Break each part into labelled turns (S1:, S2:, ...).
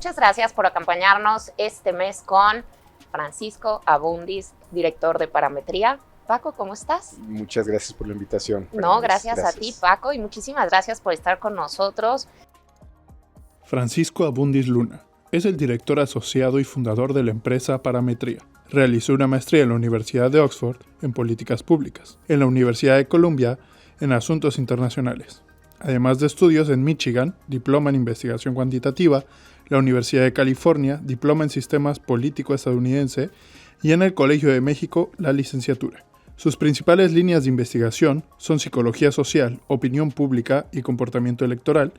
S1: muchas gracias por acompañarnos este mes con Francisco Abundis, director de Parametría. Paco, ¿cómo estás?
S2: Muchas gracias por la invitación.
S1: No, gracias a ti, Paco, y muchísimas gracias por estar con nosotros.
S3: Francisco Abundis Luna es el director asociado y fundador de la empresa Parametría. Realizó una maestría en la Universidad de Oxford en Políticas Públicas, en la Universidad de Columbia en Asuntos Internacionales, además de estudios en Michigan, diploma en Investigación Cuantitativa, la Universidad de California, diploma en Sistemas Político Estadounidense y en el Colegio de México, la licenciatura. Sus principales líneas de investigación son psicología social, opinión pública y comportamiento electoral.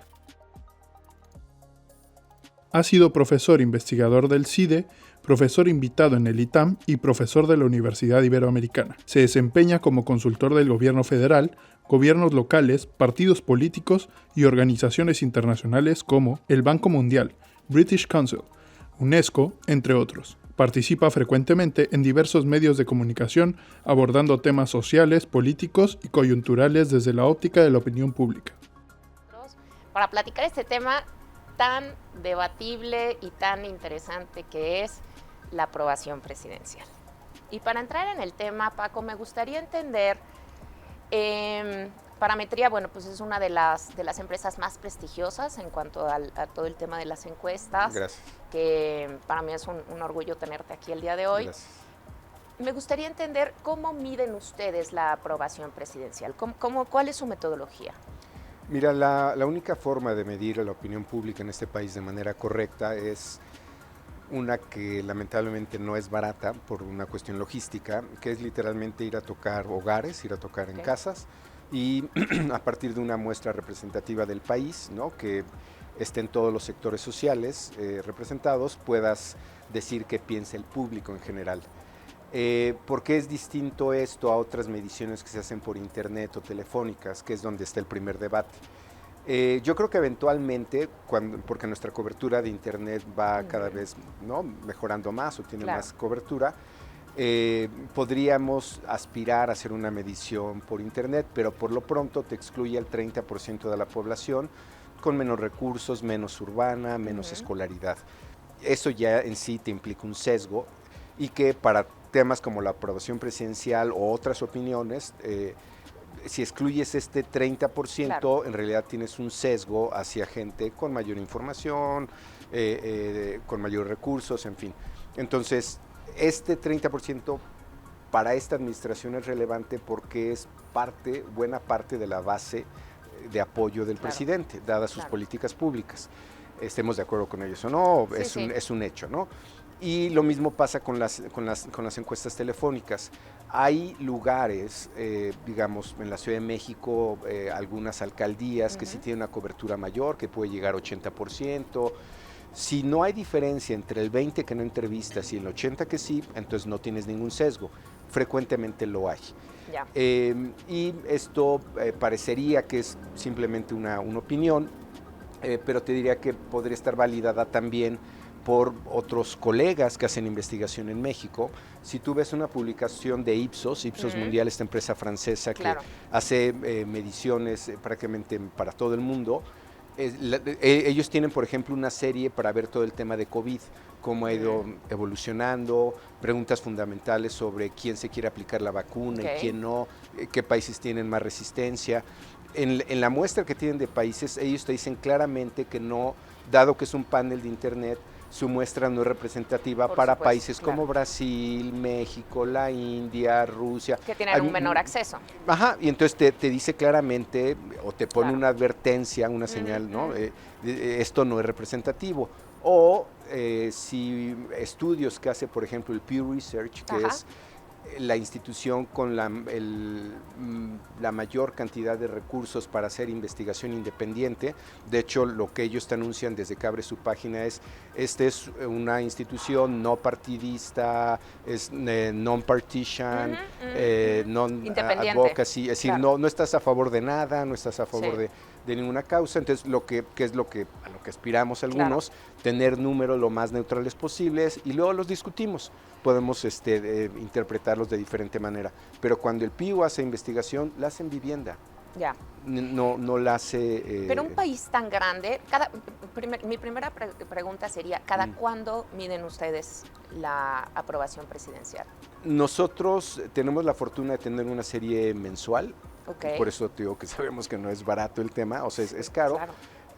S3: Ha sido profesor investigador del CIDE, profesor invitado en el ITAM y profesor de la Universidad Iberoamericana. Se desempeña como consultor del gobierno federal, gobiernos locales, partidos políticos y organizaciones internacionales como el Banco Mundial, British Council, UNESCO, entre otros. Participa frecuentemente en diversos medios de comunicación abordando temas sociales, políticos y coyunturales desde la óptica de la opinión pública.
S1: Para platicar este tema tan debatible y tan interesante que es la aprobación presidencial. Y para entrar en el tema, Paco, me gustaría entender, Parametría, bueno, pues es una de las empresas más prestigiosas en cuanto a todo el tema de las encuestas.
S2: Gracias.
S1: Que para mí es un orgullo tenerte aquí el día de hoy.
S2: Gracias.
S1: Me gustaría entender cómo miden ustedes la aprobación presidencial, ¿cuál es su metodología?
S2: Mira, la única forma de medir la opinión pública en este país de manera correcta es una que lamentablemente no es barata por una cuestión logística, que es literalmente ir a tocar hogares, ir a tocar en casas y a partir de una muestra representativa del país, ¿no?, que estén todos los sectores sociales representados, puedas decir qué piensa el público en general. ¿Por qué es distinto esto a otras mediciones que se hacen por internet o telefónicas, que es donde está el primer debate? Yo creo que eventualmente, porque nuestra cobertura de internet va cada vez, ¿no?, mejorando más o tiene más cobertura, podríamos aspirar a hacer una medición por internet, pero por lo pronto te excluye el 30% de la población con menos recursos, menos urbana, menos escolaridad. Eso ya en sí te implica un sesgo y que para temas como la aprobación presidencial o otras opiniones, si excluyes este 30%, en realidad tienes un sesgo hacia gente con mayor información, con mayores recursos, en fin. Entonces, este 30% para esta administración es relevante porque es buena parte de la base de apoyo del presidente, dadas sus políticas públicas. Estemos de acuerdo con ellos o no, es un hecho, ¿no? Y lo mismo pasa con las encuestas telefónicas. Hay lugares, digamos, en la Ciudad de México, algunas alcaldías que sí tienen una cobertura mayor, que puede llegar a 80%. Si no hay diferencia entre el 20 que no entrevistas y el 80 que sí, entonces no tienes ningún sesgo. Frecuentemente lo hay. Y esto parecería que es simplemente una opinión, pero te diría que podría estar validada también por otros colegas que hacen investigación en México. Si tú ves una publicación de Ipsos Mundial, esta empresa francesa que hace mediciones prácticamente para todo el mundo, ellos tienen, por ejemplo, una serie para ver todo el tema de COVID, cómo ha ido evolucionando, preguntas fundamentales sobre quién se quiere aplicar la vacuna y quién no, qué países tienen más resistencia. En la muestra que tienen de países, ellos te dicen claramente que no, dado que es un panel de internet, su muestra no es representativa para países como Brasil, México, la India, Rusia.
S1: Que tienen un menor acceso.
S2: Ajá, y entonces te dice claramente, o te pone una advertencia, una señal, ¿no? Esto no es representativo. O si estudios que hace, por ejemplo, el Pew Research, que es la institución con la mayor cantidad de recursos para hacer investigación independiente. De hecho, lo que ellos te anuncian desde que abre su página es, esta es una institución no partidista, es non-partisan, non-advocacy, es decir, no estás a favor de nada, no estás a favor de ninguna causa. Entonces, a lo que aspiramos algunos, tener números lo más neutrales posibles y luego los discutimos. Podemos interpretarlos de diferente manera, pero cuando el PIU hace investigación, la hace en vivienda.
S1: Ya.
S2: No la hace...
S1: Pero un país tan grande, mi primera pregunta sería, ¿cada cuándo miden ustedes la aprobación presidencial?
S2: Nosotros tenemos la fortuna de tener una serie mensual,
S1: Okay.
S2: por eso te digo que sabemos que no es barato el tema, o sea, es caro.
S1: Claro.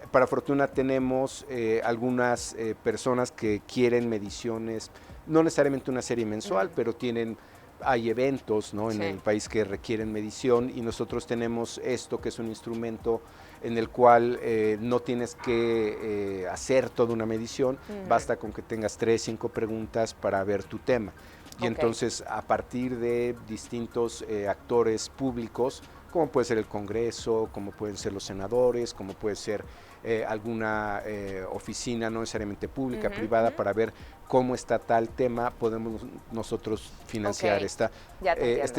S2: Para fortuna tenemos algunas personas que quieren mediciones, no necesariamente una serie mensual, pero hay eventos, ¿no?, en el país que requieren medición, y nosotros tenemos esto, que es un instrumento en el cual no tienes que hacer toda una medición, basta con que tengas 3, 5 preguntas para ver tu tema. Y entonces, a partir de distintos actores públicos, como puede ser el Congreso, como pueden ser los senadores, como puede ser alguna oficina, no necesariamente pública, privada, para ver cómo está tal tema, podemos nosotros financiar este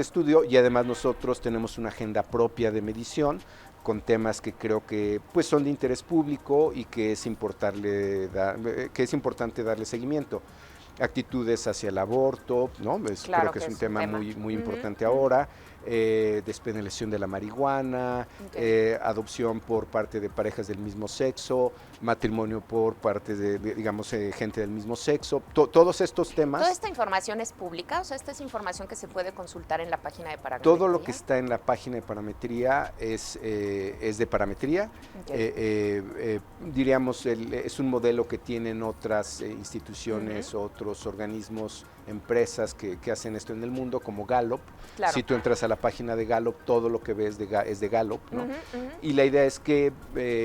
S2: estudio, y además nosotros tenemos una agenda propia de medición con temas que creo que pues son de interés público y que es importante darle seguimiento. Actitudes hacia el aborto, ¿no? Creo que es un tema muy importante ahora. Despenalización de la marihuana, adopción por parte de parejas del mismo sexo, matrimonio por parte de gente del mismo sexo, todos estos temas.
S1: ¿Toda esta información es pública? O sea, ¿esta es información que se puede consultar en la página de Parametría?
S2: Todo lo que está en la página de Parametría es de Parametría. Diríamos, es un modelo que tienen otras instituciones, otros organismos, empresas que hacen esto en el mundo, como Gallup.
S1: Claro.
S2: Si tú entras a la página de Gallup, todo lo que ves es de Gallup, ¿no? Y la idea es que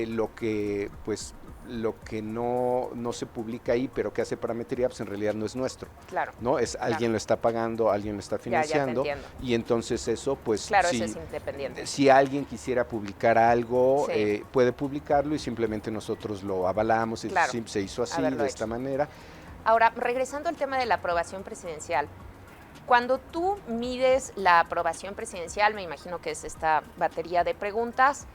S2: lo que no se publica ahí, pero que hace Parametría, pues en realidad no es nuestro.
S1: Claro.
S2: ¿No? Alguien lo está pagando, alguien lo está financiando.
S1: Ya te entiendo.
S2: Y entonces eso, pues...
S1: Claro, eso es independiente.
S2: Si alguien quisiera publicar algo, puede publicarlo y simplemente nosotros lo avalamos.
S1: Claro.
S2: Se hizo así, de esta manera.
S1: Ahora, regresando al tema de la aprobación presidencial, cuando tú mides la aprobación presidencial, me imagino que es esta batería de preguntas,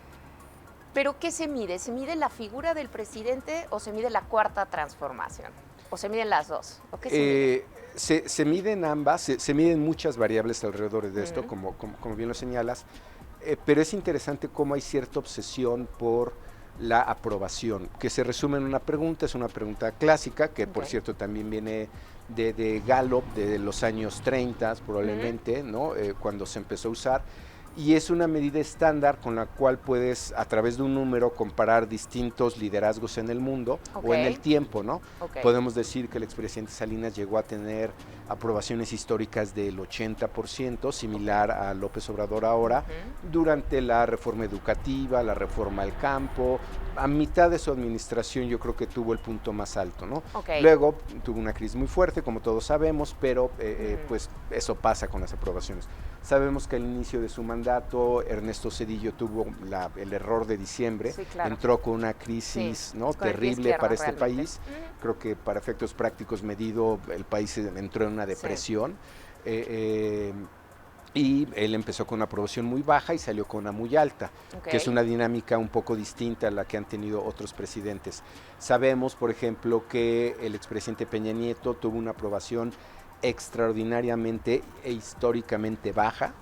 S1: ¿pero qué se mide? ¿Se mide la figura del presidente o se mide la cuarta transformación? ¿O se miden las dos? ¿O qué se mide?
S2: Se miden ambas, se miden muchas variables alrededor de esto, como bien lo señalas, pero es interesante cómo hay cierta obsesión por la aprobación, que se resume en una pregunta, es una pregunta clásica, que por cierto también viene de Gallup, de los años 30 probablemente, ¿no? Cuando se empezó a usar, y es una medida estándar con la cual puedes, a través de un número, comparar distintos liderazgos en el mundo o en el tiempo, ¿no? Podemos decir que el expresidente Salinas llegó a tener aprobaciones históricas del 80%, similar a López Obrador ahora, durante la reforma educativa, la reforma al campo. A mitad de su administración yo creo que tuvo el punto más alto, ¿no? Luego tuvo una crisis muy fuerte, como todos sabemos, pero pues eso pasa con las aprobaciones. Sabemos que al inicio de su mandato Ernesto Zedillo tuvo el error de diciembre, entró con una crisis terrible para este país. Creo que para efectos prácticos medido el país entró en una depresión. Y él empezó con una aprobación muy baja y salió con una muy alta, que es una dinámica un poco distinta a la que han tenido otros presidentes. Sabemos, por ejemplo, que el expresidente Peña Nieto tuvo una aprobación extraordinariamente e históricamente baja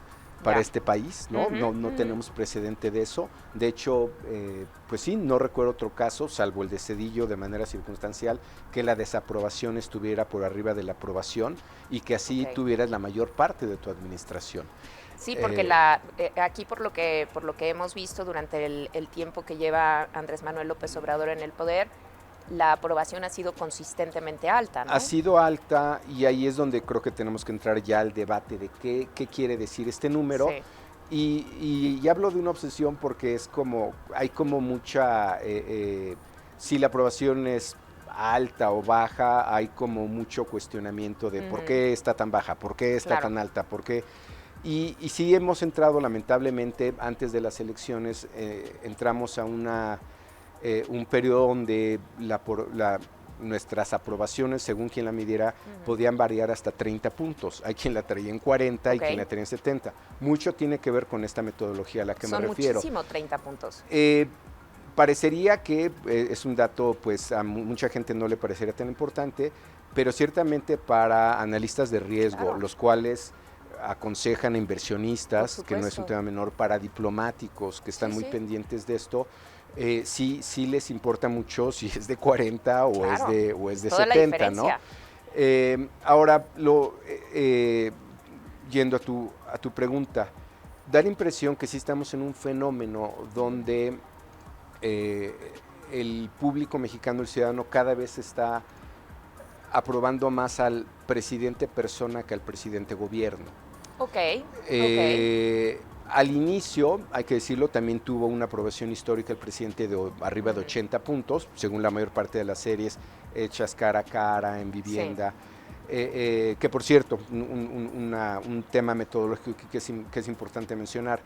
S2: para este país, ¿no? No tenemos precedente de eso. De hecho, pues sí, no recuerdo otro caso, salvo el de Zedillo, de manera circunstancial, que la desaprobación estuviera por arriba de la aprobación y que así tuvieras la mayor parte de tu administración.
S1: Sí, porque aquí por lo que hemos visto durante el tiempo que lleva Andrés Manuel López Obrador en el poder, la aprobación ha sido consistentemente alta, ¿no?
S2: Ha sido alta, y ahí es donde creo que tenemos que entrar ya al debate de qué quiere decir este número. Y hablo de una obsesión porque hay como mucha, si la aprobación es alta o baja, hay como mucho cuestionamiento de por qué está tan baja, por qué está tan alta, por qué. Y sí hemos entrado, lamentablemente, antes de las elecciones, entramos a un periodo donde nuestras aprobaciones, según quien la midiera, podían variar hasta 30 puntos. Hay quien la traía en 40 y quien la traía en 70. Mucho tiene que ver con esta metodología a la que me refiero.
S1: Son muchísimo 30 puntos.
S2: Parecería que es un dato, pues a mucha gente no le parecería tan importante, pero ciertamente para analistas de riesgo, los cuales aconsejan a inversionistas, que no es un
S1: supuesto.
S2: tema menor, para diplomáticos que están
S1: Sí,
S2: muy
S1: sí.
S2: pendientes de esto, sí les importa mucho si es de 40
S1: Claro,
S2: o es
S1: es
S2: de
S1: toda la
S2: 70, ¿no?
S1: diferencia.
S2: Ahora, yendo a tu pregunta, da la impresión que sí estamos en un fenómeno donde el público mexicano, el ciudadano, cada vez está aprobando más al presidente persona que al presidente gobierno.
S1: Ok,
S2: Eh, Al inicio, hay que decirlo, también tuvo una aprobación histórica el presidente de arriba de 80 puntos, según la mayor parte de las series hechas cara a cara, en vivienda. Que por cierto, un tema metodológico que es importante mencionar.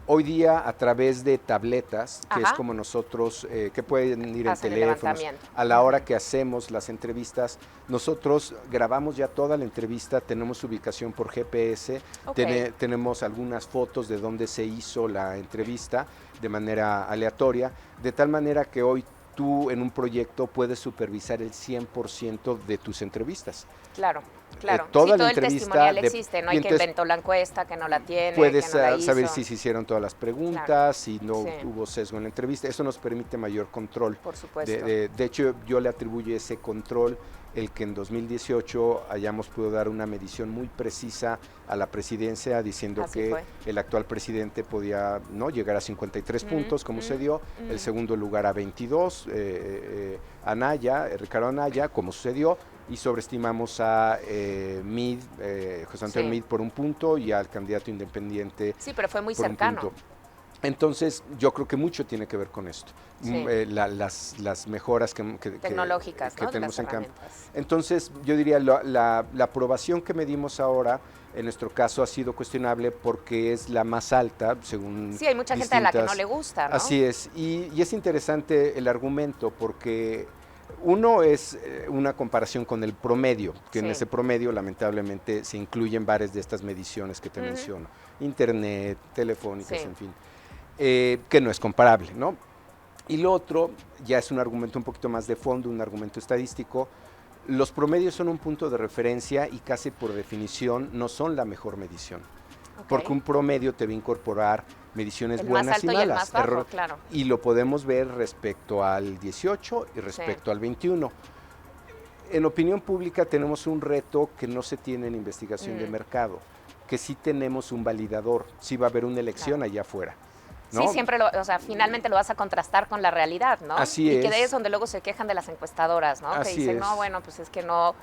S2: Hoy día, a través de tabletas, que es
S1: Ajá.
S2: como nosotros, que pueden ir en
S1: Hacen el
S2: teléfonos,
S1: levantamiento.
S2: a la hora que hacemos las entrevistas, nosotros grabamos ya toda la entrevista, tenemos ubicación por GPS,
S1: Ok.
S2: tenemos algunas fotos de dónde se hizo la entrevista de manera aleatoria, de tal manera que hoy tú en un proyecto puedes supervisar el 100% de tus entrevistas.
S1: Claro, claro.
S2: Toda
S1: sí,
S2: la
S1: todo el
S2: entrevista
S1: testimonial
S2: de-
S1: existe, no
S2: y
S1: hay que
S2: entonces
S1: inventó la encuesta, que no la tiene,
S2: puedes
S1: que no la hizo.
S2: saber si se hicieron todas las preguntas,
S1: Claro.
S2: si no
S1: Sí.
S2: hubo sesgo en la entrevista. Eso nos permite mayor control.
S1: Por supuesto.
S2: De hecho, yo le atribuyo ese control el que en 2018 hayamos podido dar una medición muy precisa a la presidencia diciendo
S1: Así
S2: que
S1: fue.
S2: el actual presidente podía llegar a 53 puntos, como se dio, el segundo lugar a 22, Ricardo Anaya, como sucedió, y sobreestimamos a José Antonio
S1: Sí.
S2: Meade por un punto y al candidato independiente
S1: Sí, pero fue muy
S2: por un
S1: cercano.
S2: punto. Entonces, yo creo que mucho tiene que ver con esto.
S1: Sí.
S2: Las mejoras que
S1: Tecnológicas,
S2: que
S1: ¿no? De
S2: tenemos
S1: las
S2: en campo.
S1: herramientas.
S2: Entonces, yo diría, la aprobación que medimos ahora, en nuestro caso, ha sido cuestionable porque es la más alta, según
S1: Sí, hay mucha gente a la que no
S2: distintas-
S1: le gusta, ¿no?
S2: Así es, y es interesante el argumento porque uno es una comparación con el promedio, que en
S1: Sí.
S2: ese promedio lamentablemente se incluyen varias de estas mediciones que te
S1: Ujú.
S2: menciono, internet, telefónicas,
S1: Sí.
S2: en fin, que no es comparable, ¿no? Y lo otro ya es un argumento un poquito más de fondo, un argumento estadístico. Los promedios son un punto de referencia y casi por definición no son la mejor medición.
S1: Ok.
S2: Porque un promedio te va a incorporar mediciones
S1: El más
S2: buenas
S1: alto
S2: y
S1: y el
S2: malas.
S1: más bajo, claro.
S2: Y lo podemos ver respecto al 18 y respecto al 21. En opinión pública tenemos un reto que no se tiene en investigación de mercado, que sí tenemos un validador, sí va a haber una elección allá afuera. ¿no?
S1: Sí, siempre finalmente lo vas a contrastar con la realidad, ¿no?
S2: Así
S1: y que
S2: es.
S1: de ahí es donde luego se quejan de las encuestadoras, ¿no?
S2: Así
S1: que dicen,
S2: es.
S1: no, bueno, pues es que no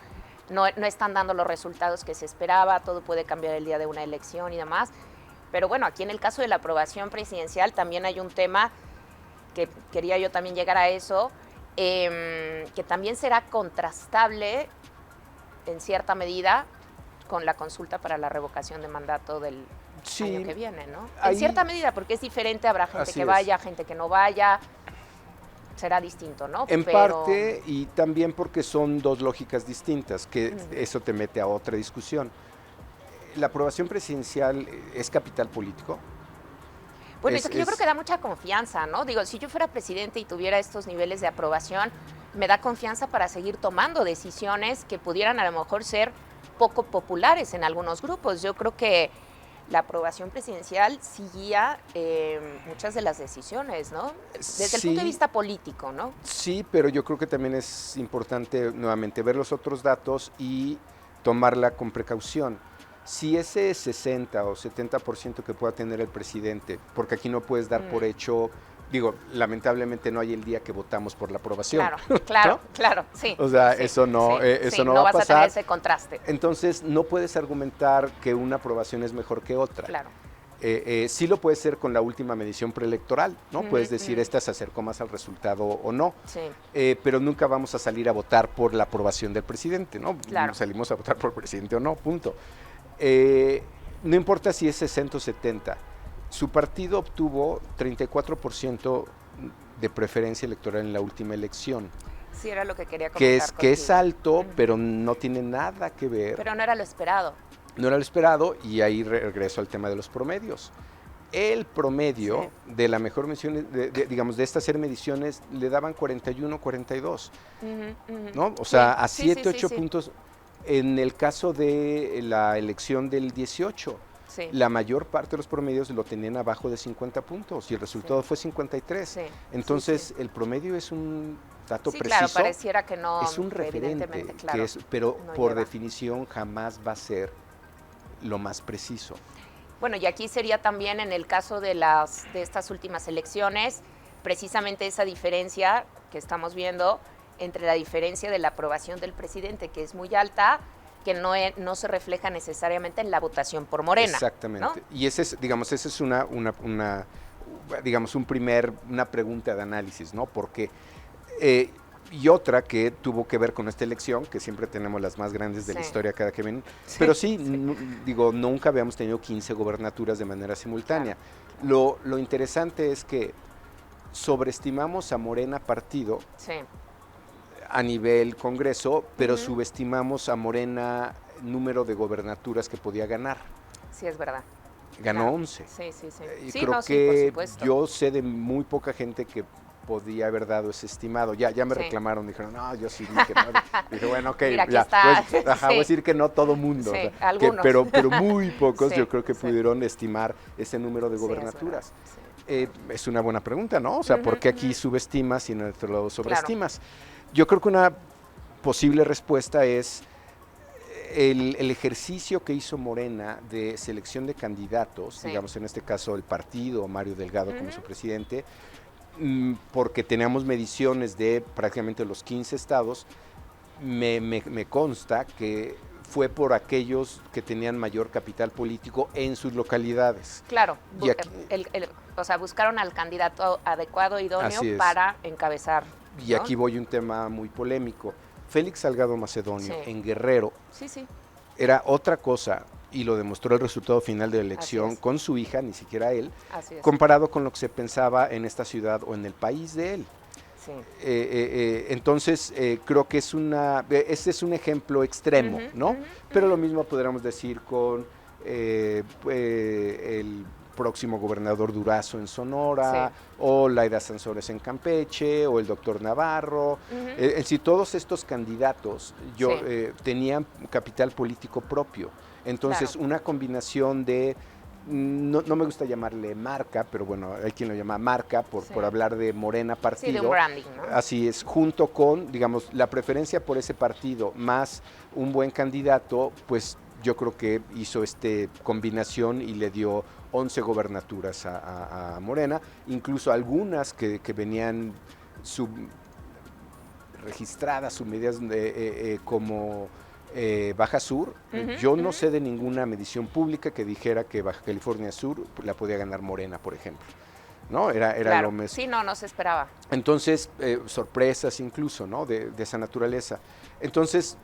S1: están dando los resultados que se esperaba, todo puede cambiar el día de una elección y demás. Pero bueno, aquí en el caso de la aprobación presidencial también hay un tema que quería yo también llegar a eso, que también será contrastable en cierta medida con la consulta para la revocación de mandato del año que viene, ¿no?
S2: ahí-
S1: En cierta medida, porque es diferente, habrá gente
S2: Así
S1: que
S2: es.
S1: vaya, gente que no vaya, será distinto, ¿no?
S2: En
S1: Pero-
S2: parte, y también porque son dos lógicas distintas, que eso te mete a otra discusión. La aprobación presidencial es capital político.
S1: Bueno,
S2: Es-
S1: es que yo
S2: es-
S1: creo que da mucha confianza, ¿no? Digo, si yo fuera presidente y tuviera estos niveles de aprobación, me da confianza para seguir tomando decisiones que pudieran a lo mejor ser poco populares en algunos grupos. Yo creo que la aprobación presidencial sí guía muchas de las decisiones, ¿no? Desde el punto de
S2: Sí.
S1: vista político, ¿no?
S2: Sí, pero yo creo que también es importante nuevamente ver los otros datos y tomarla con precaución. Si ese 60 o 70% que pueda tener el presidente, porque aquí no puedes dar por hecho, digo, lamentablemente no hay el día que votamos por la aprobación.
S1: Claro, claro,
S2: ¿no?
S1: claro, sí.
S2: O sea,
S1: sí,
S2: eso no,
S1: sí,
S2: eso
S1: sí,
S2: no va a
S1: vas a
S2: pasar.
S1: tener ese contraste.
S2: Entonces, no puedes argumentar que una aprobación es mejor que otra.
S1: Claro.
S2: Sí lo puedes hacer con la última medición preelectoral, ¿no?
S1: Ujú,
S2: Puedes decir,
S1: ujú.
S2: esta se acercó más al resultado o no.
S1: Sí.
S2: Pero nunca vamos a salir a votar por la aprobación del presidente, ¿no?
S1: Claro.
S2: Salimos a votar por el presidente o no, punto. No importa si es 60 o 70, su partido obtuvo 34% de preferencia electoral en la última elección,
S1: Sí, era lo que quería comentar
S2: que es
S1: contigo.
S2: alto,
S1: Ujú.
S2: pero no tiene nada que ver,
S1: Pero no era lo esperado.
S2: no era lo esperado, y ahí regreso al tema de los promedios. El promedio de la mejor medición, digamos, de estas 6 mediciones, le daban 41, 42,
S1: Ujú, ujú.
S2: ¿no? O sea,
S1: Sí,
S2: a
S1: sí,
S2: 7,
S1: sí,
S2: 8
S1: sí.
S2: puntos. En el caso de la elección del 18,
S1: Sí.
S2: la mayor parte de los promedios lo tenían abajo de 50 puntos y el resultado
S1: Sí.
S2: fue 53.
S1: Sí.
S2: Entonces,
S1: Sí.
S2: el promedio es un dato
S1: Sí,
S2: preciso.
S1: claro, pareciera que no,
S2: es un referente,
S1: evidentemente, claro,
S2: pero
S1: no
S2: por
S1: lleva.
S2: definición jamás va a ser lo más preciso.
S1: Bueno, y aquí sería también en el caso de estas últimas elecciones, precisamente esa diferencia que estamos viendo entre la diferencia de la aprobación del presidente, que es muy alta, que no se refleja necesariamente en la votación por Morena.
S2: Exactamente.
S1: ¿No?
S2: Y esa es una pregunta de análisis, ¿no? Porque y otra que tuvo que ver con esta elección, que siempre tenemos las más grandes de la historia cada que ven, pero sí, nunca habíamos tenido 15 gobernaturas de manera simultánea. Claro. Lo interesante es que sobreestimamos a Morena partido a nivel Congreso, pero subestimamos a Morena número de gobernaturas que podía ganar.
S1: Sí, es verdad.
S2: Ganó 11.
S1: Sí.
S2: Creo que yo sé de muy poca gente que podía haber dado ese estimado. Ya me reclamaron, dijeron, no, yo sí dije no. Dije, bueno, ok,
S1: mira, aquí
S2: ya.
S1: Está.
S2: Pues, voy a decir que no todo mundo.
S1: Sí,
S2: o sea,
S1: algunos.
S2: pero muy pocos yo creo que pudieron estimar ese número de gobernaturas. Es una buena pregunta, ¿no? O sea, ¿por qué aquí subestimas y en el otro lado sobreestimas? Claro. Yo creo que una posible respuesta es el ejercicio que hizo Morena de selección de candidatos, digamos en este caso el partido, Mario Delgado como su presidente, porque teníamos mediciones de prácticamente los 15 estados, me consta que fue por aquellos que tenían mayor capital político en sus localidades.
S1: Claro, o sea, buscaron al candidato adecuado, idóneo para encabezar.
S2: Y aquí voy a un tema muy polémico. Félix Salgado Macedonio en Guerrero era otra cosa, y lo demostró el resultado final de la elección con su hija, ni siquiera él, comparado con lo que se pensaba en esta ciudad o en el país de él. Sí. Entonces, creo que este es un ejemplo extremo, ¿no? Pero lo mismo podríamos decir con el próximo gobernador Durazo en Sonora, o Laida Sansores en Campeche, o el doctor Navarro. En sí, todos estos candidatos tenían capital político propio. Entonces, una combinación de, no me gusta llamarle marca, pero bueno, hay quien lo llama marca por hablar de Morena partido.
S1: Sí, de un branding, ¿no?
S2: Así es, junto con, digamos, la preferencia por ese partido más un buen candidato, pues yo creo que hizo combinación y le dio 11 gobernaturas a Morena, incluso algunas que venían registradas, medidas como Baja Sur. Yo no sé de ninguna medición pública que dijera que Baja California Sur la podía ganar Morena, por ejemplo. ¿No? Era lo mismo.
S1: Sí, no se esperaba.
S2: Entonces, sorpresas incluso, ¿no? De esa naturaleza. Entonces,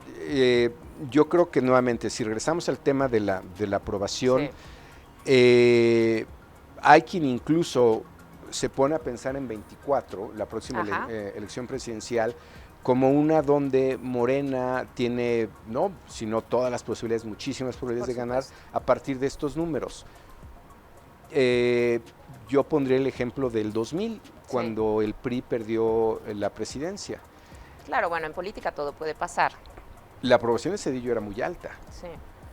S2: yo creo que nuevamente, si regresamos al tema de la aprobación, hay quien incluso se pone a pensar en 24, la próxima elección presidencial, como una donde Morena tiene, no, sino todas las posibilidades, muchísimas probabilidades de ganar a partir de estos números. Yo pondría el ejemplo del 2000, cuando el PRI perdió la presidencia.
S1: Claro, bueno, en política todo puede pasar.
S2: La aprobación de Zedillo era muy alta.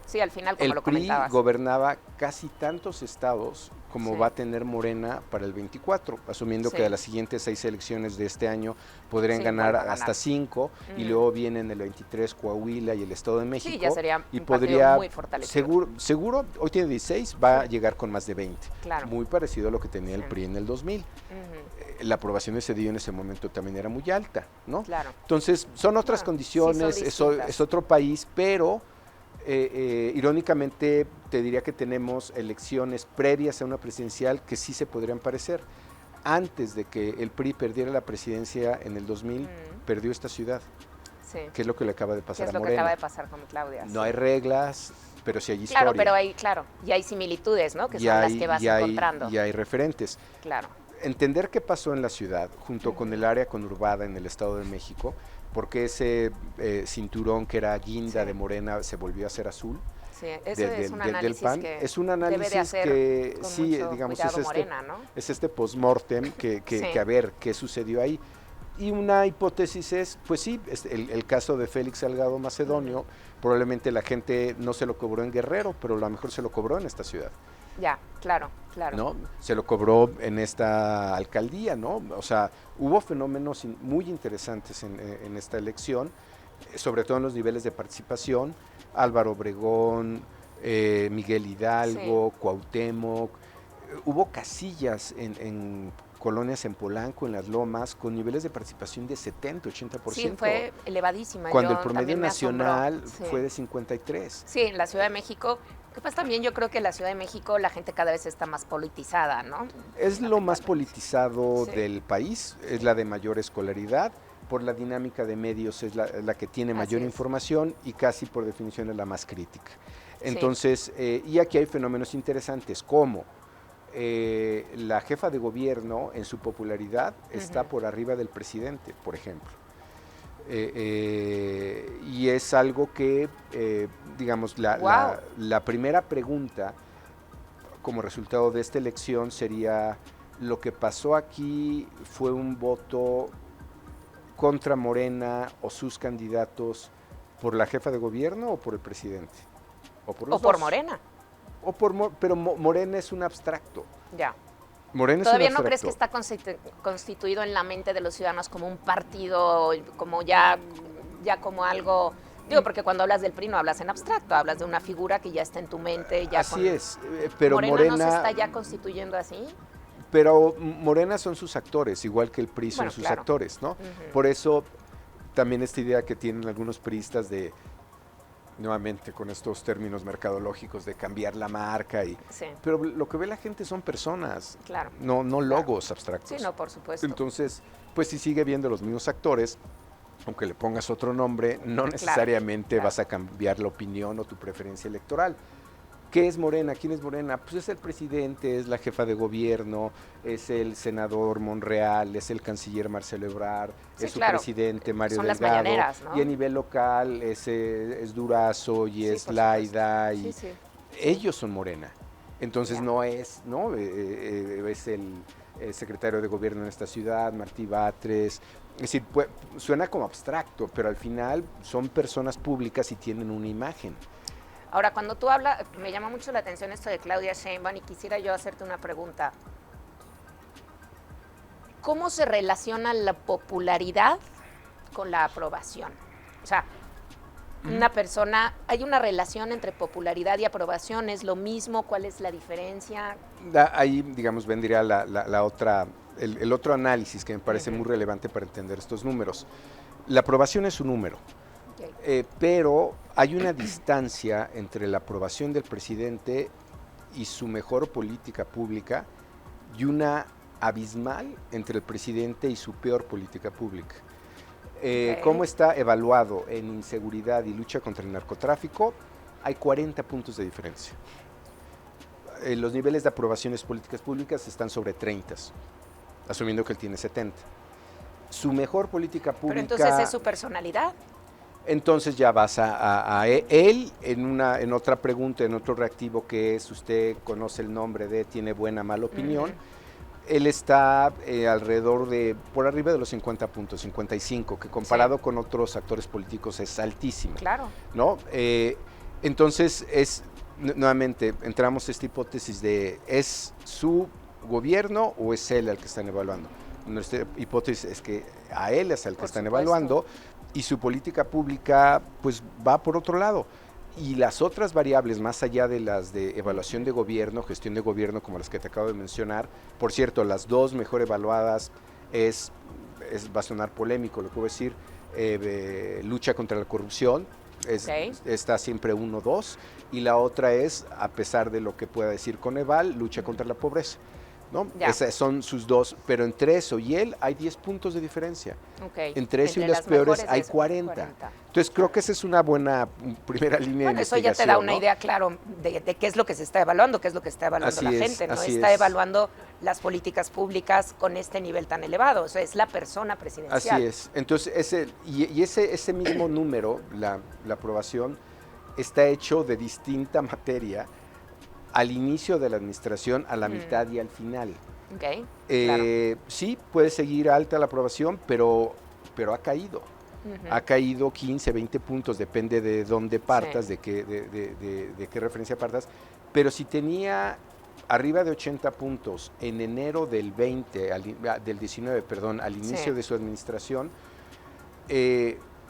S1: Sí, al final, como lo comentabas.
S2: El PRI gobernaba casi tantos estados como va a tener Morena para el 24, asumiendo que a las siguientes 6 elecciones de este año podrían ganar hasta 5, y luego vienen el 23 Coahuila y el Estado de México.
S1: Sí, ya sería
S2: y
S1: un
S2: podría,
S1: muy fortalecido.
S2: Seguro, hoy tiene 16, va a llegar con más de 20.
S1: Claro.
S2: Muy parecido a lo que tenía el PRI en el 2000. La aprobación de Zedillo en ese momento también era muy alta, ¿no?
S1: Claro.
S2: Entonces, son otras condiciones, es otro país, pero irónicamente te diría que tenemos elecciones previas a una presidencial que sí se podrían parecer. Antes de que el PRI perdiera la presidencia en el 2000, perdió esta ciudad. ¿Qué es lo que le acaba de pasar a Morena?
S1: Es lo que acaba de pasar con Claudia.
S2: No hay reglas, pero sí hay historia.
S1: Y hay similitudes, ¿no? Que son las que vas encontrando.
S2: Y hay referentes.
S1: Claro.
S2: Entender qué pasó en la ciudad, junto con el área conurbada en el Estado de México, porque ese cinturón que era guinda de Morena se volvió a hacer azul.
S1: Sí, ese es un análisis del PAN.
S2: Es un análisis
S1: debe de hacer
S2: que
S1: sí, digamos, es
S2: Morena, ¿no? Es post-mortem que a ver qué sucedió ahí. Y una hipótesis es, pues sí, el caso de Félix Salgado Macedonio, probablemente la gente no se lo cobró en Guerrero, pero a lo mejor se lo cobró en esta ciudad.
S1: Ya, claro.
S2: ¿No? Se lo cobró en esta alcaldía, ¿no? O sea, hubo fenómenos muy interesantes en esta elección, sobre todo en los niveles de participación. Álvaro Obregón, Miguel Hidalgo, sí. Cuauhtémoc. Hubo casillas en colonias en Polanco, en Las Lomas, con niveles de participación de 70, 80%.
S1: Sí, fue elevadísima.
S2: Cuando el promedio nacional fue de 53.
S1: Sí, en la Ciudad de México. Que pues también yo creo que en la Ciudad de México la gente cada vez está más politizada, ¿no?
S2: Es lo más politizado del país, es la de mayor escolaridad, por la dinámica de medios es la que tiene mayor información y casi por definición es la más crítica. Entonces, y aquí hay fenómenos interesantes como la jefa de gobierno en su popularidad está por arriba del presidente, por ejemplo. Y es algo que, digamos, la primera pregunta como resultado de esta elección sería, ¿lo que pasó aquí fue un voto contra Morena o sus candidatos por la jefa de gobierno o por el presidente?
S1: O por Morena.
S2: Pero Morena es un abstracto.
S1: Ya.
S2: Morena
S1: ¿Todavía
S2: es un
S1: no crees que está constituido en la mente de los ciudadanos como un partido, como ya como algo? Digo, porque cuando hablas del PRI no hablas en abstracto, hablas de una figura que ya está en tu mente. Ya
S2: así es, pero
S1: Morena no se está ya constituyendo así.
S2: Pero Morena son sus actores, igual que el PRI son sus actores, ¿no? Por eso también esta idea que tienen algunos priistas de, nuevamente con estos términos mercadológicos de cambiar la marca, pero lo que ve la gente son personas, no logos abstractos.
S1: Sí, no, por supuesto.
S2: Entonces, pues si sigue viendo los mismos actores, aunque le pongas otro nombre, no necesariamente vas a cambiar la opinión o tu preferencia electoral. ¿Qué es Morena? ¿Quién es Morena? Pues es el presidente, es la jefa de gobierno, es el senador Monreal, es el canciller Marcelo Ebrard, es su presidente Mario Delgado.
S1: Las mañaneras, ¿no?
S2: Y a nivel local es Durazo y es Laida. Ellos son Morena. Entonces no es, ¿no? Es el secretario de gobierno en esta ciudad, Martí Batres. Es decir, suena como abstracto, pero al final son personas públicas y tienen una imagen.
S1: Ahora, cuando tú hablas, me llama mucho la atención esto de Claudia Sheinbaum y quisiera yo hacerte una pregunta. ¿Cómo se relaciona la popularidad con la aprobación? O sea, una persona, ¿hay una relación entre popularidad y aprobación? ¿Es lo mismo? ¿Cuál es la diferencia?
S2: Ahí, digamos, vendría la otra, el otro análisis que me parece muy relevante para entender estos números. La aprobación es un número. Pero hay una distancia entre la aprobación del presidente y su mejor política pública y una abismal entre el presidente y su peor política pública. ¿Cómo está evaluado en inseguridad y lucha contra el narcotráfico? Hay 40 puntos de diferencia. Los niveles de aprobaciones políticas públicas están sobre 30, asumiendo que él tiene 70. Su mejor política pública...
S1: Pero entonces es su personalidad.
S2: Entonces ya vas a él en otra pregunta, en otro reactivo que es, usted conoce el nombre de, tiene buena, mala opinión. Él está alrededor de, por arriba de los 50 puntos, 55, que comparado con otros actores políticos es altísimo.
S1: Claro.
S2: ¿No? Entonces nuevamente, entramos a esta hipótesis de, ¿es su gobierno o es él al que están evaluando? Nuestra hipótesis es que a él es al que están evaluando, y su política pública pues va por otro lado. Y las otras variables, más allá de las de evaluación de gobierno, gestión de gobierno, como las que te acabo de mencionar, por cierto, las dos mejor evaluadas va a sonar polémico lo que voy a decir, lucha contra la corrupción, está siempre 1-2, y la otra es, a pesar de lo que pueda decir Coneval, lucha contra la pobreza. ¿No? Esas son sus dos, pero entre eso y él hay 10 puntos de diferencia. Entre eso y las peores hay 40. Entonces creo que esa es una buena primera línea de investigación.
S1: Eso ya te da una idea, claro, de qué es lo que se está evaluando, qué es lo que está evaluando la gente. No está evaluando las políticas públicas con este nivel tan elevado. O sea, es la persona presidencial.
S2: Así es. Entonces, ese mismo número, la aprobación, está hecho de distinta materia al inicio de la administración, a la mitad y al final.
S1: Ok, claro.
S2: Sí, puede seguir alta la aprobación, pero ha caído. Ha caído 15, 20 puntos, depende de dónde partas,
S1: Sí.
S2: de qué referencia partas. Pero si tenía arriba de 80 puntos en enero del 20, del 19, perdón, al inicio
S1: Sí.
S2: de su administración,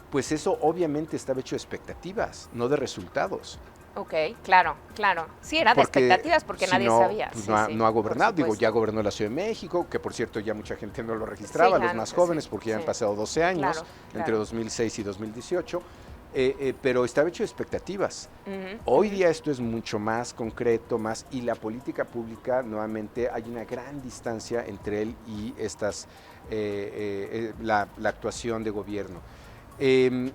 S2: pues eso obviamente estaba hecho de expectativas, no de resultados.
S1: Ok, claro, claro. Sí, era de
S2: Porque
S1: expectativas porque
S2: si
S1: nadie
S2: no,
S1: sabía.
S2: pues
S1: Sí, sí,
S2: no ha
S1: por
S2: gobernado. Digo, ya
S1: supuesto.
S2: gobernó la Ciudad de México, que por cierto ya mucha gente no lo
S1: Sí,
S2: registraba, los más jóvenes,
S1: sí,
S2: porque ya han
S1: sí.
S2: pasado 12 años,
S1: Claro,
S2: entre
S1: claro.
S2: 2006 y 2018, pero estaba hecho de expectativas.
S1: Ujú,
S2: Hoy
S1: ujú.
S2: día esto es mucho más concreto, y la política pública, nuevamente, hay una gran distancia entre él y la actuación de gobierno. Em,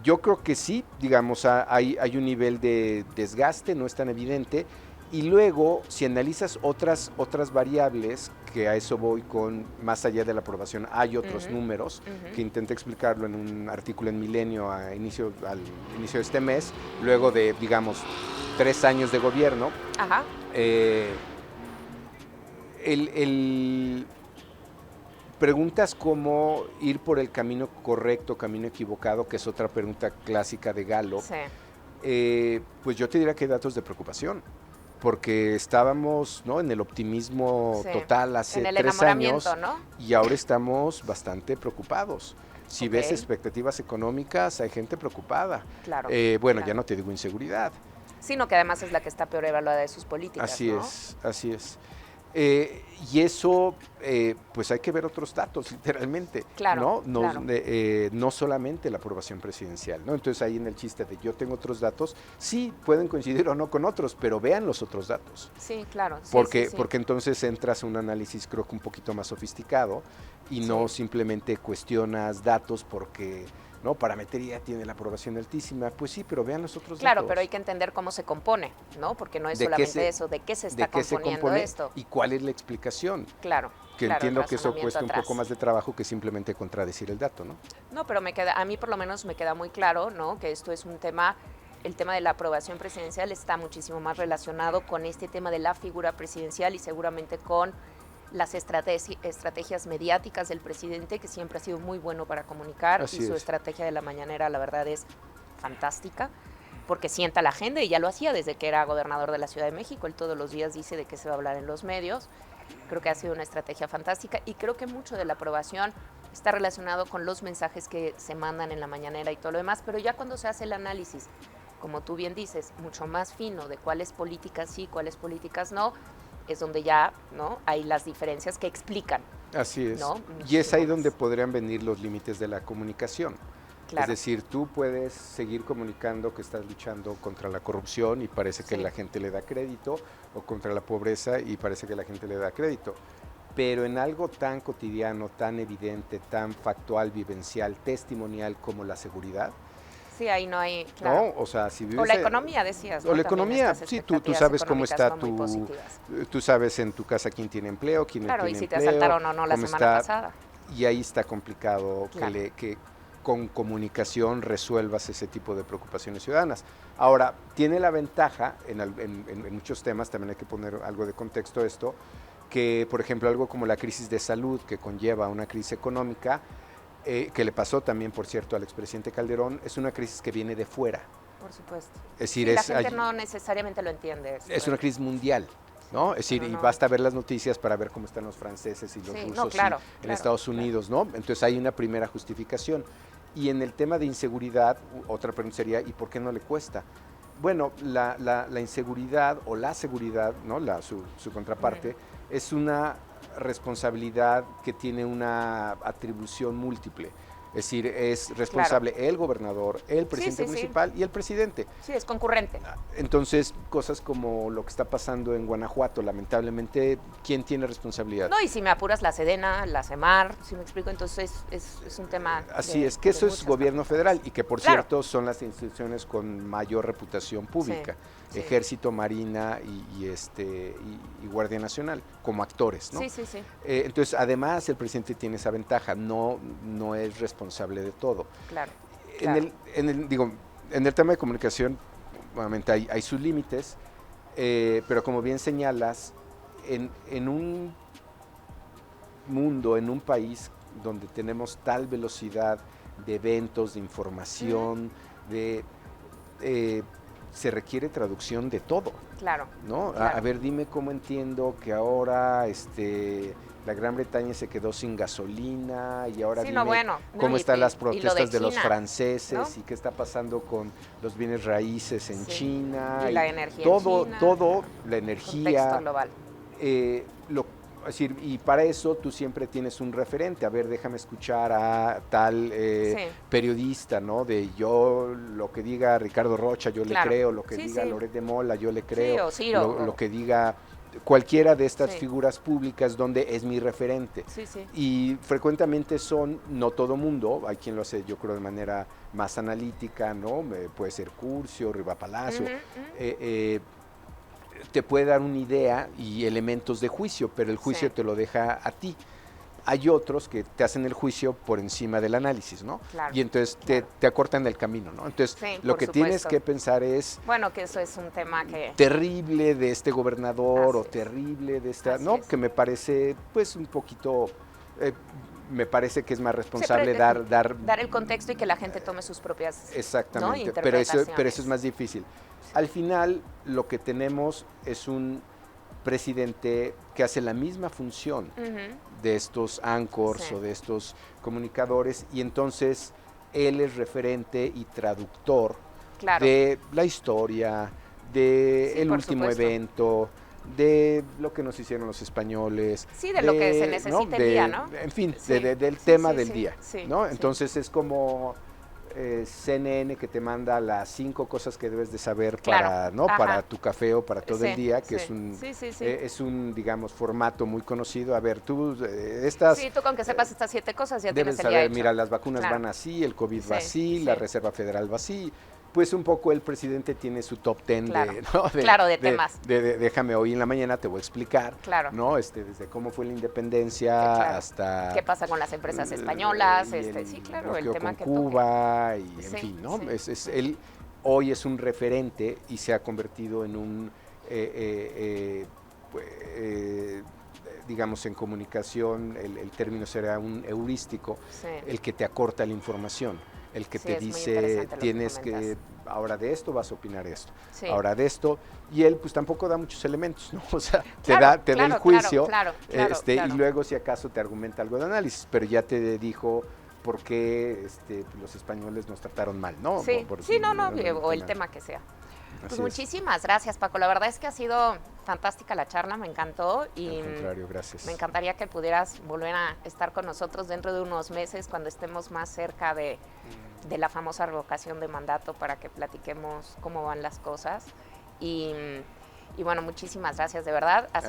S2: yo creo que sí, digamos, hay un nivel de desgaste, no es tan evidente. Y luego, si analizas otras variables, que a eso voy con más allá de la aprobación, hay otros
S1: Ujú,
S2: números,
S1: ujú.
S2: que intenté explicarlo en un artículo en Milenio al inicio de este mes, luego de, digamos, 3 años de gobierno.
S1: Ajá.
S2: eh, el, Preguntas como ir por el camino correcto, camino equivocado, que es otra pregunta clásica de Gallup,
S1: Sí.
S2: pues yo te diría que hay datos de preocupación, porque estábamos, ¿no?, en el optimismo
S1: Sí.
S2: total
S1: En
S2: hace
S1: el
S2: 3 años
S1: enamoramiento, ¿no?
S2: y ahora estamos bastante preocupados. Si
S1: Ok.
S2: ves expectativas económicas, hay gente preocupada.
S1: Claro,
S2: Bueno, ya
S1: claro.
S2: no te digo inseguridad.
S1: Sino que además es la que está peor evaluada de sus políticas,
S2: Así
S1: ¿no?
S2: es, así es. Y eso, pues hay que ver otros datos, literalmente,
S1: Claro,
S2: ¿no?
S1: claro.
S2: No solamente la aprobación presidencial, ¿no? Entonces ahí en el chiste de yo tengo otros datos, sí, pueden coincidir o no con otros, pero vean los otros datos.
S1: Sí, claro. Sí, sí,
S2: Porque,
S1: sí.
S2: porque entonces entras a un análisis creo que un poquito más sofisticado y no
S1: Sí.
S2: simplemente cuestionas datos porque, ¿no?, Parametría tiene la aprobación altísima. Pues sí, pero vean los otros
S1: Claro, pero hay
S2: datos.
S1: que entender cómo se compone, ¿no? Porque no es
S2: ¿De qué
S1: solamente
S2: se,
S1: eso, de qué se
S2: de
S1: está
S2: qué se
S1: componiendo
S2: compone
S1: esto.
S2: y cuál es la explicación?
S1: Claro,
S2: Que
S1: claro, el
S2: entiendo que eso
S1: razonamiento
S2: cuesta un poco
S1: atrás.
S2: más de trabajo que simplemente contradecir el dato, ¿no?
S1: No, pero a mí por lo menos me queda muy claro, ¿no? Que esto es un tema, el tema de la aprobación presidencial está muchísimo más relacionado con este tema de la figura presidencial y seguramente con las estrategias mediáticas del presidente, que siempre ha sido muy bueno para comunicar, y
S2: Así
S1: su
S2: es.
S1: estrategia de la mañanera, la verdad, es fantástica, porque sienta a la agenda y ya lo hacía desde que era gobernador de la Ciudad de México. Él todos los días dice de qué se va a hablar en los medios. Creo que ha sido una estrategia fantástica y creo que mucho de la aprobación está relacionado con los mensajes que se mandan en la mañanera y todo lo demás, pero ya cuando se hace el análisis, como tú bien dices, mucho más fino de cuáles políticas sí, cuáles políticas no, es donde ya, ¿no?, hay las diferencias que explican,
S2: Así es.
S1: ¿no?
S2: Y es ahí
S1: Muchísimo
S2: donde
S1: más.
S2: podrían venir los límites de la comunicación. Es
S1: Claro.
S2: decir, tú puedes seguir comunicando que estás luchando contra la corrupción y parece que
S1: Sí.
S2: la gente le da crédito, o contra la pobreza y parece que la gente le da crédito. Pero en algo tan cotidiano, tan evidente, tan factual, vivencial, testimonial como la seguridad,
S1: Sí, ahí no hay, claro.
S2: ¿no? O sea, si
S1: O
S2: vives...
S1: la economía, decías,
S2: O
S1: ¿no?
S2: la
S1: También
S2: economía,
S1: estas
S2: sí, tú
S1: expectativas
S2: sabes cómo
S1: económicas
S2: está
S1: no muy positivas.
S2: tú sabes en tu casa quién tiene empleo, quién no
S1: Claro, y
S2: tiene
S1: si te
S2: empleo,
S1: asaltaron o no la
S2: cómo
S1: semana
S2: está,
S1: pasada.
S2: y ahí está complicado
S1: Claro.
S2: que con comunicación resuelvas ese tipo de preocupaciones ciudadanas. Ahora, tiene la ventaja, en muchos temas, también hay que poner algo de contexto a esto, que por ejemplo algo como la crisis de salud que conlleva una crisis económica, que le pasó también, por cierto, al expresidente Calderón, es una crisis que viene de fuera.
S1: Por supuesto.
S2: Es decir,
S1: Sí, la gente no necesariamente lo entiende esto.
S2: es una crisis mundial, ¿no? Es decir,
S1: Pero
S2: y
S1: no.
S2: basta ver las noticias para ver cómo están los franceses y los
S1: Sí,
S2: rusos
S1: no, claro,
S2: y en
S1: claro,
S2: Estados Unidos, ¿no? Entonces hay una primera justificación. Y en el tema de inseguridad, otra pregunta sería, ¿y por qué no le cuesta? Bueno, la inseguridad o la seguridad, ¿no?, su contraparte, es una responsabilidad que tiene una atribución múltiple. Es decir, es responsable el gobernador, el presidente municipal y el presidente.
S1: Sí, es concurrente.
S2: Entonces, cosas como lo que está pasando en Guanajuato, lamentablemente, ¿quién tiene responsabilidad?
S1: No, y si me apuras, la Sedena, la CEMAR, si me explico, entonces es un tema.
S2: Así es, que eso es gobierno federal y que, por
S1: Claro.
S2: cierto, son las instituciones con mayor reputación pública.
S1: Sí.
S2: Ejército, Marina y Guardia Nacional, como actores, ¿no?
S1: Sí, sí, sí.
S2: Entonces, además, el presidente tiene esa ventaja, no es responsable de todo.
S1: Claro.
S2: En el tema de comunicación, obviamente hay sus límites, pero como bien señalas, en un mundo, en un país donde tenemos tal velocidad de eventos, de información, se requiere traducción de todo.
S1: Claro.
S2: ¿No?
S1: Claro.
S2: A ver, dime cómo entiendo que ahora la Gran Bretaña se quedó sin gasolina y ahora
S1: Sí,
S2: dime cómo
S1: y
S2: están las
S1: lo de
S2: protestas de los
S1: China,
S2: franceses,
S1: ¿no?
S2: Y qué está pasando con los bienes raíces en
S1: Sí.
S2: China.
S1: Y la energía
S2: todo,
S1: en China.
S2: todo, la energía.
S1: Contexto global.
S2: Es decir, y para eso tú siempre tienes un referente. A ver, déjame escuchar a tal periodista, ¿no? De yo, lo que diga Ricardo Rocha, yo le creo, lo que diga Loret de Mola, yo le creo, lo que diga cualquiera de estas figuras públicas donde es mi referente. Y frecuentemente son, no todo mundo, hay quien lo hace yo creo de manera más analítica, ¿no? Puede ser Curcio, Riva Palacio, te puede dar una idea y elementos de juicio, pero el juicio te lo deja a ti. Hay otros que te hacen el juicio por encima del análisis, ¿no?
S1: Claro,
S2: y entonces te acortan el camino, ¿no? Entonces, lo que tienes que pensar es...
S1: Bueno, que eso es un tema que...
S2: Terrible de este gobernador o terrible de esta... ¿no? Que me parece, pues, un poquito... me parece que es más responsable dar
S1: el contexto y que la gente tome sus propias
S2: exactamente,
S1: ¿no?
S2: pero eso es más difícil. Al final, lo que tenemos es un presidente que hace la misma función de estos anchors o de estos comunicadores, y entonces él es referente y traductor de la historia, de el último evento, de lo que nos hicieron los españoles.
S1: Sí, de lo que se necesita el día, ¿no?
S2: En fin, del tema del día, ¿no? Entonces es como... CNN que te manda las 5 cosas que debes de saber para tu café o para todo el día, que es un, digamos, formato muy conocido. A ver, tú
S1: tú con que sepas estas 7 cosas ya
S2: debes
S1: tienes el
S2: saber,
S1: día hecho.
S2: Mira, las vacunas van así, el COVID va así, la Reserva Federal va así. Pues un poco el presidente tiene su top 10
S1: de temas.
S2: Déjame, hoy en la mañana te voy a explicar, ¿no? Desde cómo fue la independencia hasta...
S1: ¿Qué pasa con las empresas españolas? El tema
S2: con
S1: que
S2: Cuba y en fin, ¿no? Él hoy es un referente y se ha convertido en un... digamos, en comunicación, el término será un heurístico, el que te acorta la información. El que te dice, tienes que, ahora de esto vas a opinar esto, ahora de esto, y él pues tampoco da muchos elementos, ¿no? O sea, te da el juicio, y luego si acaso te argumenta algo de análisis, pero ya te dijo por qué los españoles nos trataron mal, ¿no?
S1: O el tema que sea. Pues muchísimas gracias, Paco. La verdad es que ha sido fantástica la charla, me encantó y
S2: al contrario, gracias.
S1: Me encantaría que pudieras volver a estar con nosotros dentro de unos meses cuando estemos más cerca de la famosa revocación de mandato para que platiquemos cómo van las cosas y bueno, muchísimas gracias, de verdad. Ha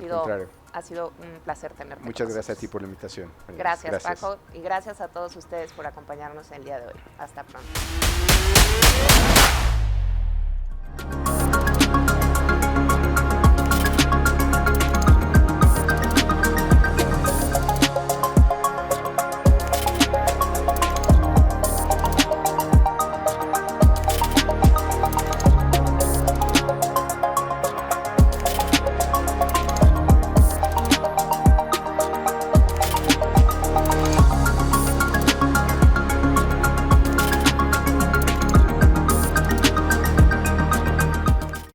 S1: sido un placer tenerte.
S2: Muchas gracias a ti por la invitación.
S1: Gracias, Paco, y gracias a todos ustedes por acompañarnos el día de hoy. Hasta pronto.